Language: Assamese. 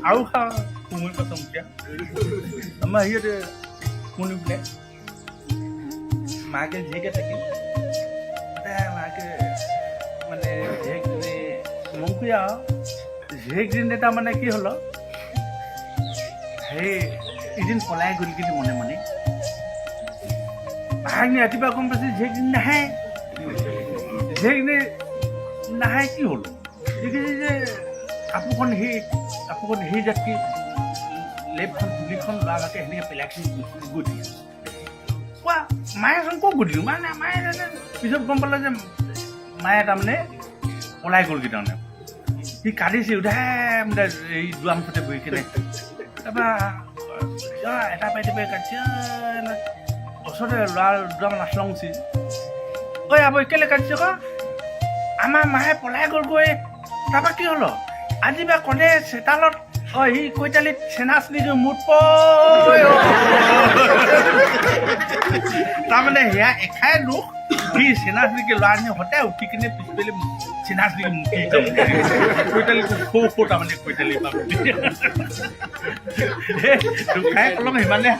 আৰু খা কোমল পাচম এতিয়া আমাৰ সিহঁতে শুনি পেলাই মাকে জীয়েকে থাকিল মাকে মানে জীয়েকজনী মংকুয়া জীয়েকজনী তাৰমানে কি হ'ল সেই এদিন পলাই গ'ল কিন্তু মনে মনে মাকনি ৰাতিপুৱা গম পাইছে জীয়েকজনী নাহে জীয়েকজনী নাহে কি হ'ল দেখিছে যে কাপোৰখন সেই যাতকে লেপখন তুলিখন লগাকে সেনেকৈ পেলাইছে গৈ দিয়ে কোৱা মায়েচোন ক'ত গৈ দিলোঁ মানে মায়ে পিছত গম পালে যে মায়ে তাৰমানে পলাই গ'লগৈ তাৰমানে সি কান্দিছে উধাই এই দুৱাৰমুখতে বহি কেনে তাৰপৰা এটা পাই পাই কাটিছে ওচৰতে ল'ৰা দুটামান আছলং উচি ঐ আবৈ কেলৈ কাটিছে ক আমাৰ মায়ে পলাই গ'লগৈ তাৰপৰা কি হ'ল আজি বা ক'লে চেতালত সি কৈতালিত চেনাচনিটো মুঠ তাৰমানে সেয়া এখাই দুখ সি চেনাচনিকে ল'ৰাজনী সদায় উঠি কিনে পিছফালে চেনাচনিকে মুঠি কৈতালিটো সৌ তাৰমানে কৈতালি পাব দুখাই কলম সিমানে